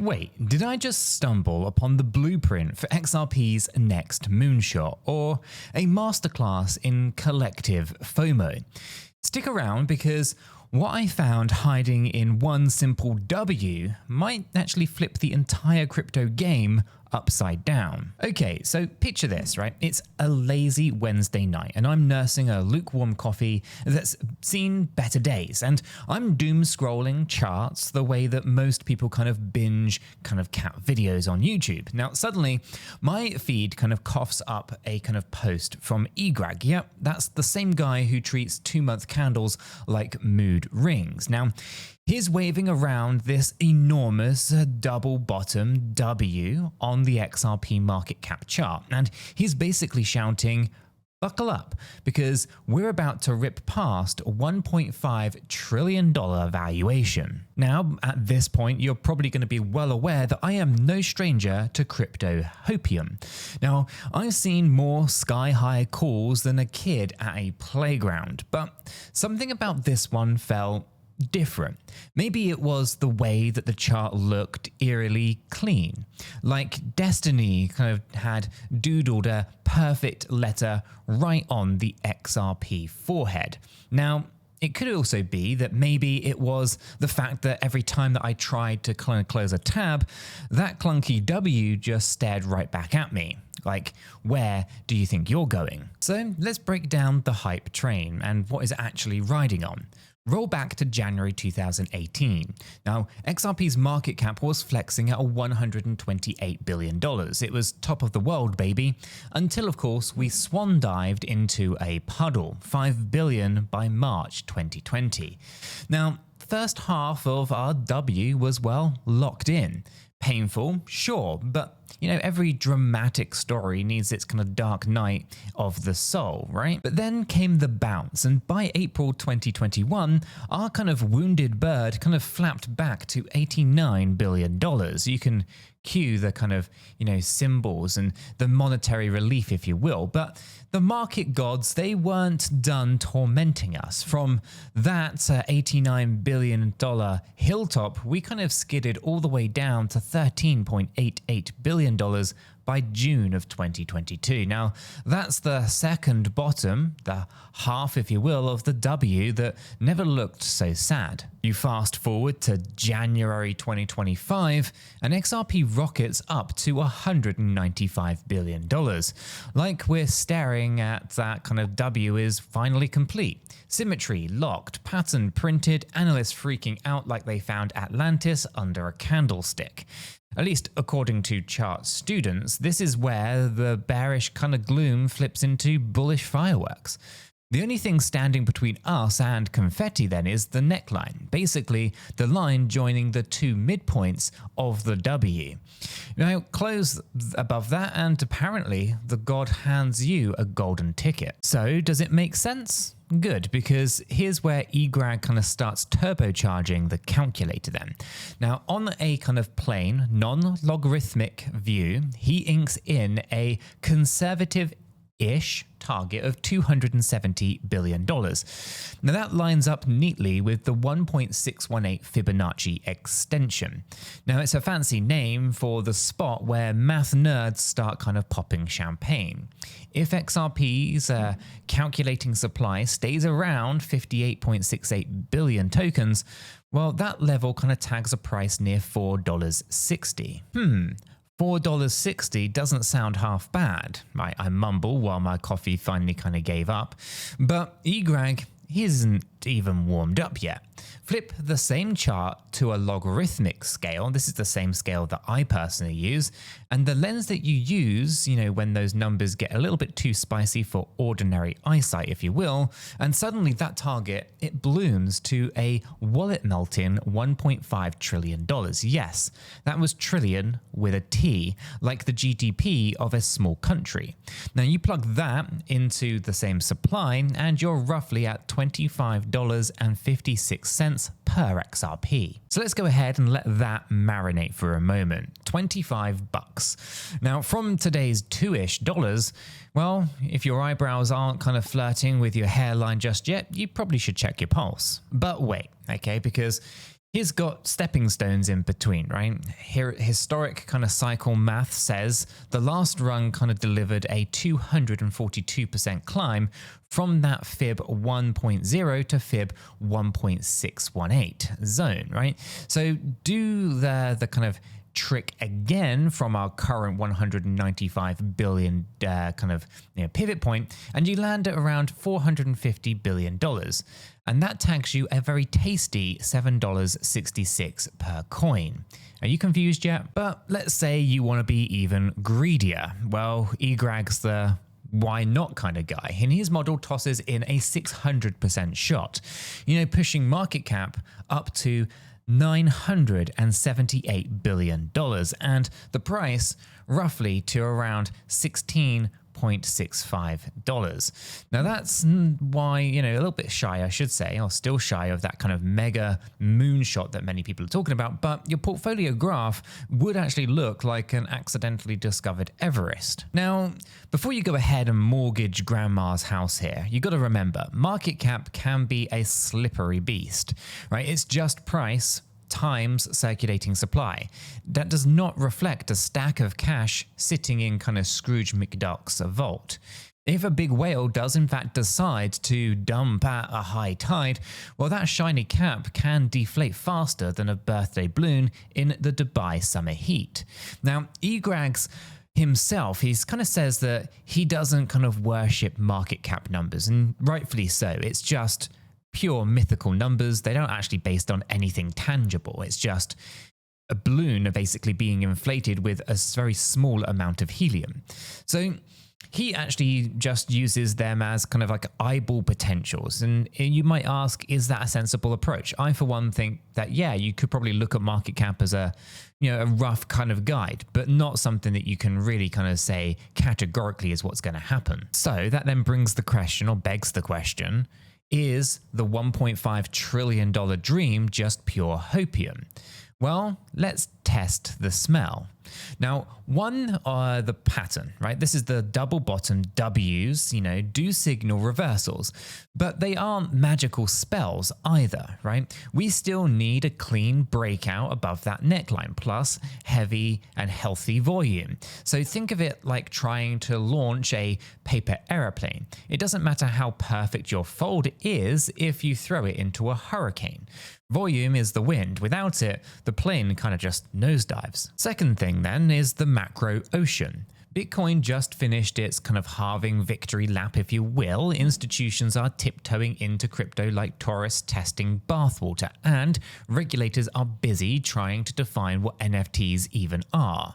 Wait, did I just stumble upon the blueprint for XRP's next moonshot, or a masterclass in collective FOMO? Stick around, because what I found hiding in one simple W might actually flip the entire crypto game upside down. Okay, so picture this, right? It's a lazy Wednesday night and I'm nursing a lukewarm coffee that's seen better days, and I'm doom scrolling charts the way that most people kind of binge cat videos on YouTube. Now suddenly my feed kind of coughs up a kind of post from 𝗕𝗓𝗓𝗓. Yep, that's the same guy who treats 2-month candles like mood rings. Now he's waving around this enormous double bottom W on the XRP market cap chart, and he's basically shouting, buckle up, because we're about to rip past $1.5 trillion valuation. Now, at this point, you're probably going to be well aware that I am no stranger to 𝗕𝗘𝗪𝗧𝗋. Now, I've seen more sky-high calls than a kid at a playground, but something about this one felt different. Maybe it was the way that the chart looked eerily clean, like destiny kind of had doodled a perfect letter right on the XRP forehead. Now, it could also be that maybe it was the fact that every time that I tried to close a tab, that clunky W just stared right back at me. Like, where do you think you're going? So let's break down the hype train and what is it actually riding on. Roll back to January 2018. Now, XRP's market cap was flexing at $128 billion. It was top of the world, baby, until of course we swan dived into a puddle, $5 billion by March 2020. Now, first half of our W was, well, locked in. Painful, sure, but you know, every dramatic story needs its kind of dark night of the soul, right? But then came the bounce, and by April 2021, our kind of wounded bird kind of flapped back to $89 billion. You can cue the kind of, you know, symbols and the monetary relief, if you will, but the market gods, they weren't done tormenting us. From that $89 billion hilltop, we kind of skidded all the way down to $13.88 billion by June of 2022. Now, that's the second bottom, the half, if you will, of the W that never looked so sad. You fast forward to January 2025, and XRP rockets up to $195 billion. Like we're staring at that kind of W is finally complete. Symmetry locked, pattern printed, analysts freaking out like they found Atlantis under a candlestick. At least according to chart students, this is where the bearish kind of gloom flips into bullish fireworks. The only thing standing between us and confetti then is the neckline, basically the line joining the two midpoints of the W. Now close above that and apparently the god hands you a golden ticket. So does it make sense? Good, because here's where 𝗕𝗓𝗓𝗓 kind of starts turbocharging the calculator then. Now on a kind of plain, non-logarithmic view, he inks in a conservative-ish target of $270 billion. Now that lines up neatly with the 1.618 Fibonacci extension. Now it's a fancy name for the spot where math nerds start kind of popping champagne. If XRP's calculating supply stays around 58.68 billion tokens, well, that level kind of tags a price near $4.60. $4.60 doesn't sound half bad. I mumble while my coffee finally kind of gave up. But 𝗕𝗓𝗓𝗓, he isn't even warmed up yet. Flip the same chart to a logarithmic scale. This is the same scale that I personally use. And the lens that you use, you know, when those numbers get a little bit too spicy for ordinary eyesight, if you will, and suddenly that target, it blooms to a wallet melting $1.5 trillion. Yes, that was trillion with a T, like the GDP of a small country. Now you plug that into the same supply and you're roughly at $25.56 per XRP. So let's go ahead and let that marinate for a moment. $25. Now from today's $2-ish, well, if your eyebrows aren't kind of flirting with your hairline just yet, you probably should check your pulse. But wait, okay, because He's got stepping stones in between, right? Here, historic kind of cycle math says the last rung kind of delivered a 242% climb from that fib 1.0 to fib 1.618 zone, right? So do the kind of trick again from our current 195 billion pivot point, and you land at around $450 billion. And that tags you a very tasty $7.66 per coin. Are you confused yet? But let's say you want to be even greedier. Well, 𝗕𝗓𝗪𝗔𝗥𝗘 the why not kind of guy. And his model tosses in a 600% shot, pushing market cap up to $978 billion, and the price roughly to around $16.65. Now that's why, a little bit shy, I should say, or still shy of that kind of mega moonshot that many people are talking about, but your portfolio graph would actually look like an accidentally discovered Everest. Now, before you go ahead and mortgage grandma's house here, you got to remember, market cap can be a slippery beast, right? It's just price times circulating supply. That does not reflect a stack of cash sitting in kind of Scrooge McDuck's vault. If a big whale does in fact decide to dump at a high tide, well, that shiny cap can deflate faster than a birthday balloon in the Dubai summer heat. Now, 𝗕𝗓𝗪𝗔𝗥𝗘 himself, he kind of says that he doesn't kind of worship market cap numbers, and rightfully so. It's just pure mythical numbers. They don't actually based on anything tangible. It's just a balloon basically being inflated with a very small amount of helium. So he actually just uses them as kind of like eyeball potentials. And you might ask, is that a sensible approach? I, for one, think that, yeah, you could probably look at market cap as a rough kind of guide, but not something that you can really kind of say categorically is what's going to happen. So that then brings the question, or begs the question, is the $1.5 trillion dream just pure hopium? Well, let's test the smell. Now, the pattern, right? This is the double bottom W's, do signal reversals, but they aren't magical spells either, right? We still need a clean breakout above that neckline, plus heavy and healthy volume. So think of it like trying to launch a paper aeroplane. It doesn't matter how perfect your fold is if you throw it into a hurricane. Volume is the wind. Without it, the plane kind of just nosedives. Second thing then is the macro ocean. Bitcoin just finished its kind of halving victory lap, if you will. Institutions are tiptoeing into crypto like tourists testing bathwater, and regulators are busy trying to define what NFTs even are.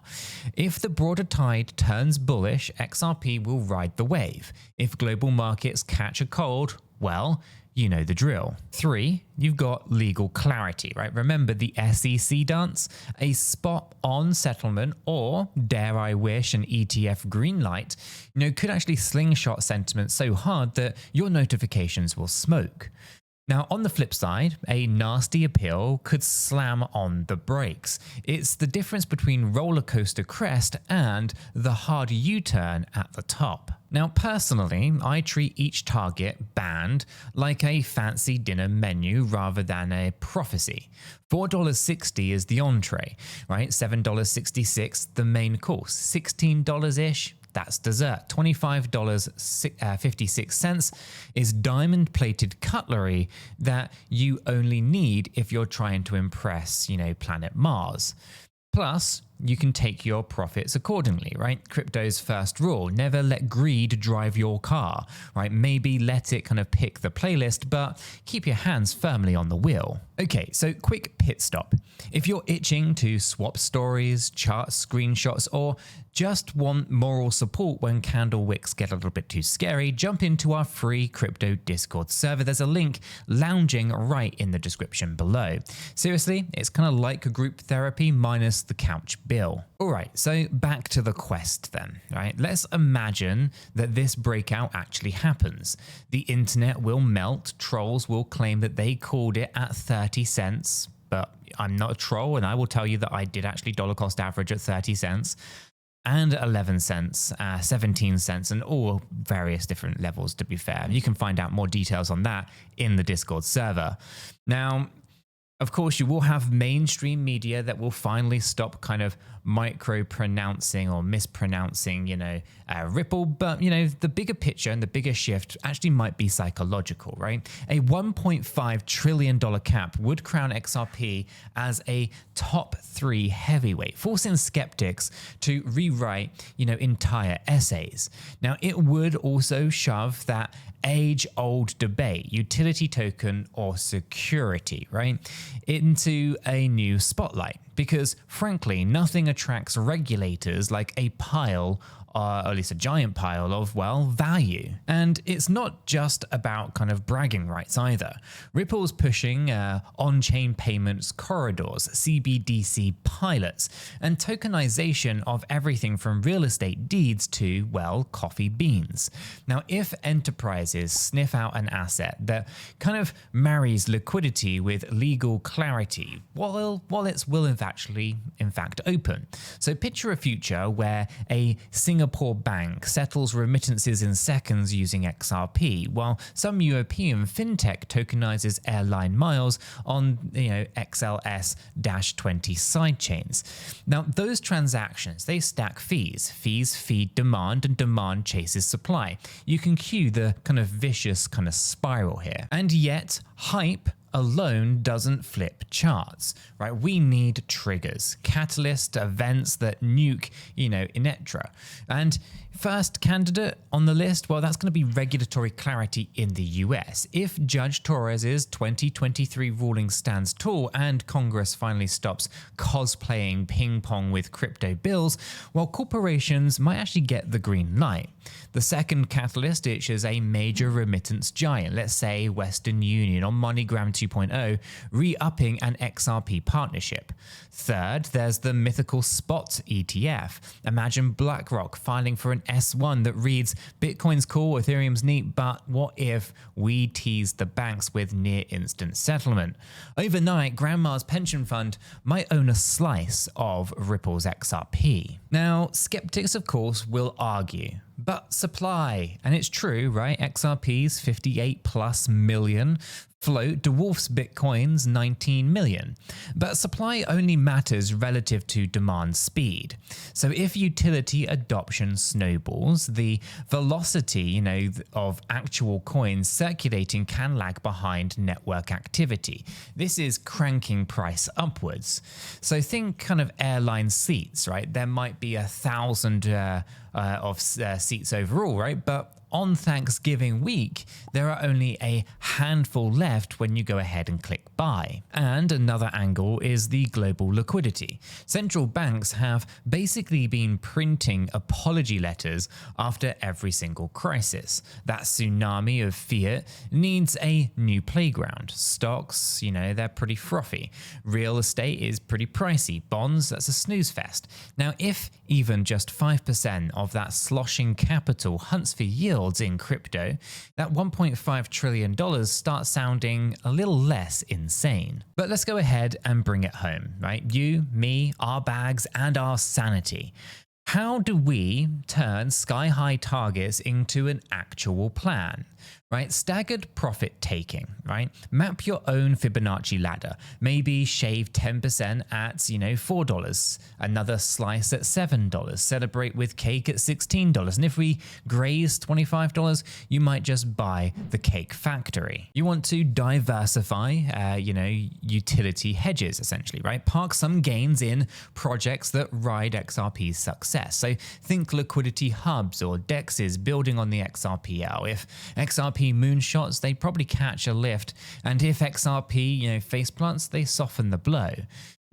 If the broader tide turns bullish, XRP will ride the wave. If global markets catch a cold, well, you know the drill. 3, you've got legal clarity, right? Remember the SEC dance? A spot on settlement, or dare I wish an ETF green light, could actually slingshot sentiment so hard that your notifications will smoke. Now, on the flip side, a nasty appeal could slam on the brakes. It's the difference between roller coaster crest and the hard U-turn at the top. Now, personally, I treat each target band like a fancy dinner menu rather than a prophecy. $4.60 is the entree, right? $7.66 the main course. $16-ish, that's dessert. $25.56 is diamond-plated cutlery that you only need if you're trying to impress, planet Mars. Plus, you can take your profits accordingly, right? Crypto's first rule, never let greed drive your car, right? Maybe let it kind of pick the playlist, but keep your hands firmly on the wheel. Okay, so quick pit stop. If you're itching to swap stories, charts, screenshots, or just want moral support when candle wicks get a little bit too scary, jump into our free crypto Discord server. There's a link lounging right in the description below. Seriously, it's kind of like a group therapy minus the couch bill. All right, so back to the quest then, right? Let's imagine that this breakout actually happens. The internet will melt, trolls will claim that they called it at 30 cents, but I'm not a troll, and I will tell you that I did actually dollar cost average at 30 cents. And 11 cents, 17 cents, and all various different levels, to be fair. You can find out more details on that in the Discord server. Now, Of course, you will have mainstream media that will finally stop kind of micro-pronouncing or mispronouncing, Ripple. But, the bigger picture and the bigger shift actually might be psychological, right? A $1.5 trillion cap would crown XRP as a top 3 heavyweight, forcing skeptics to rewrite, entire essays. Now, it would also shove that age-old debate, utility token or security, right, into a new spotlight. Because frankly, nothing attracts regulators like a pile, or at least a giant pile of, value. And it's not just about kind of bragging rights either. Ripple's pushing on-chain payments corridors, CBDC pilots, and tokenization of everything from real estate deeds to, coffee beans. Now, if enterprises sniff out an asset that kind of marries liquidity with legal clarity, wallets will in fact open. So picture a future where a Singapore bank settles remittances in seconds using XRP, while some European fintech tokenizes airline miles on XLS-20 sidechains. Now, those transactions, they stack fees. Fees feed demand, and demand chases supply. You can cue the kind of vicious kind of spiral here. And yet, hype alone doesn't flip charts, right? We need triggers, catalyst events that nuke, Inetra. And first candidate on the list, that's going to be regulatory clarity in the US. If Judge Torres's 2023 ruling stands tall and Congress finally stops cosplaying ping pong with crypto bills, corporations might actually get the green light. The second catalyst is a major remittance giant, let's say Western Union or MoneyGram 2.0, re-upping an XRP partnership. Third, there's the mythical spot ETF. Imagine BlackRock filing for an S1 that reads, Bitcoin's cool, Ethereum's neat, but what if we tease the banks with near instant settlement? Overnight, Grandma's pension fund might own a slice of Ripple's XRP. Now, skeptics, of course, will argue, but supply, and it's true, right? XRP's 58 plus million float dwarfs Bitcoin's 19 million. But supply only matters relative to demand speed. So if utility adoption snowballs, the velocity, of actual coins circulating can lag behind network activity. This is cranking price upwards. So think kind of airline seats, right? There might be 1,000 seats overall, right? But on Thanksgiving week, there are only a handful left when you go ahead and click buy. And another angle is the global liquidity. Central banks have basically been printing apology letters after every single crisis. That tsunami of fiat needs a new playground. Stocks, they're pretty frothy. Real estate is pretty pricey. Bonds, that's a snooze fest. Now, if even just 5% of that sloshing capital hunts for yield in crypto, that $1.5 trillion starts sounding a little less insane. But let's go ahead and bring it home, right? You, me, our bags, and our sanity. How do we turn sky-high targets into an actual plan? Right? Staggered profit taking, right? Map your own Fibonacci ladder. Maybe shave 10% at, $4, another slice at $7, celebrate with cake at $16. And if we graze $25, you might just buy the cake factory. You want to diversify, utility hedges essentially, right? Park some gains in projects that ride XRP's success. So think liquidity hubs or DEXs building on the XRPL. If XRP moonshots, they probably catch a lift, and if XRP, face plants, they soften the blow.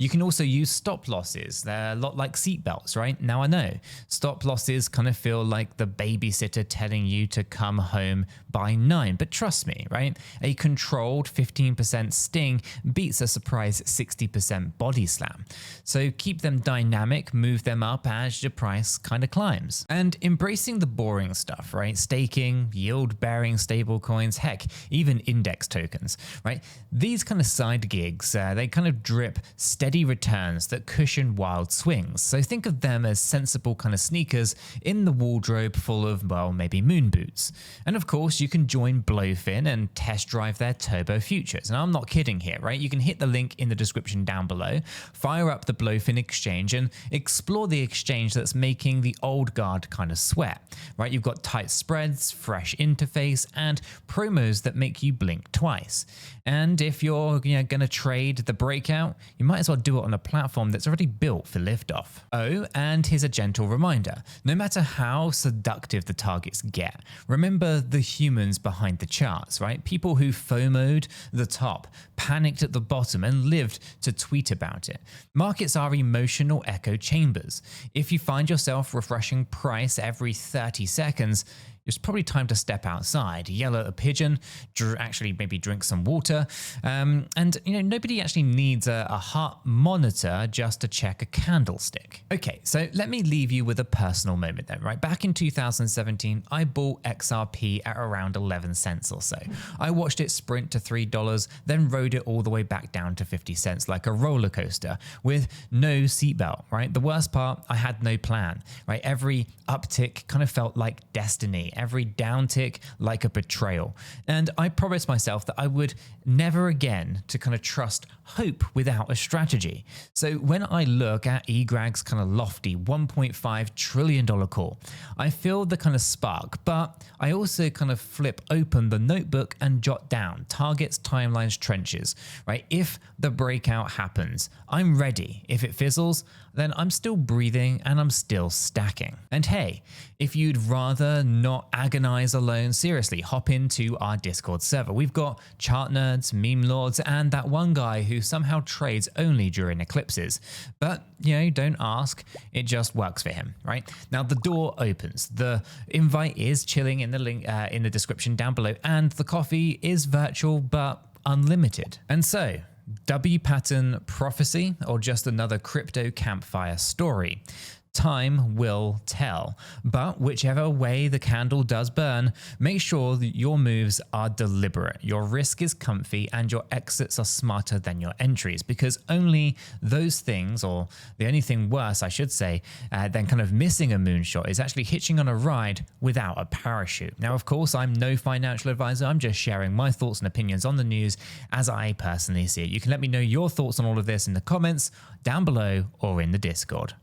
You can also use stop losses. They're a lot like seatbelts, right? Now I know stop losses kind of feel like the babysitter telling you to come home by 9, but trust me, right? A controlled 15% sting beats a surprise 60% body slam. So keep them dynamic, move them up as your price kind of climbs. And embracing the boring stuff, right? Staking, yield-bearing stablecoins, heck, even index tokens, right? These kind of side gigs, they kind of drip steady steady returns that cushion wild swings. So think of them as sensible kind of sneakers in the wardrobe full of, well, maybe moon boots. And of course, you can join Blowfin and test drive their turbo futures. And I'm not kidding here, right? You can hit the link in the description down below, fire up the Blowfin exchange and explore the exchange that's making the old guard kind of sweat, right? You've got tight spreads, fresh interface, and promos that make you blink twice. And if you're going to trade the breakout, you might as well do it on a platform that's already built for liftoff. Oh, and here's a gentle reminder. No matter how seductive the targets get, remember the humans behind the charts, right? People who FOMO'd the top, panicked at the bottom, and lived to tweet about it. Markets are emotional echo chambers. If you find yourself refreshing price every 30 seconds, it's probably time to step outside, yell at a pigeon, actually maybe drink some water. And nobody actually needs a heart monitor just to check a candlestick. Okay, so let me leave you with a personal moment then, right? Back in 2017, I bought XRP at around 11 cents or so. I watched it sprint to $3, then rode it all the way back down to 50 cents like a roller coaster with no seatbelt, right? The worst part, I had no plan, right? Every uptick kind of felt like destiny. Every downtick like a betrayal. And I promised myself that I would never again to kind of trust hope without a strategy. So when I look at 𝗕𝗓𝗪𝗔𝗥𝗘's kind of lofty $1.5 trillion call, I feel the kind of spark, but I also kind of flip open the notebook and jot down targets, timelines, trenches, right? If the breakout happens, I'm ready. If it fizzles, then I'm still breathing and I'm still stacking. And hey, if you'd rather not agonize alone, seriously, hop into our Discord server. We've got chart nerds, meme lords, and that one guy who somehow trades only during eclipses. But, don't ask, it just works for him, right? Now the door opens. The invite is chilling in the link in the description down below, and the coffee is virtual but unlimited. And so, 𝗕𝗓𝗪𝗔𝗥𝗘 prophecy or just another crypto campfire story? Time will tell, but whichever way the candle does burn, make sure that your moves are deliberate, your risk is comfy, and your exits are smarter than your entries, because only those things, or the only thing worse, I should say, than kind of missing a moonshot is actually hitching on a ride without a parachute. Now, of course, I'm no financial advisor. I'm just sharing my thoughts and opinions on the news as I personally see it. You can let me know your thoughts on all of this in the comments down below or in the Discord.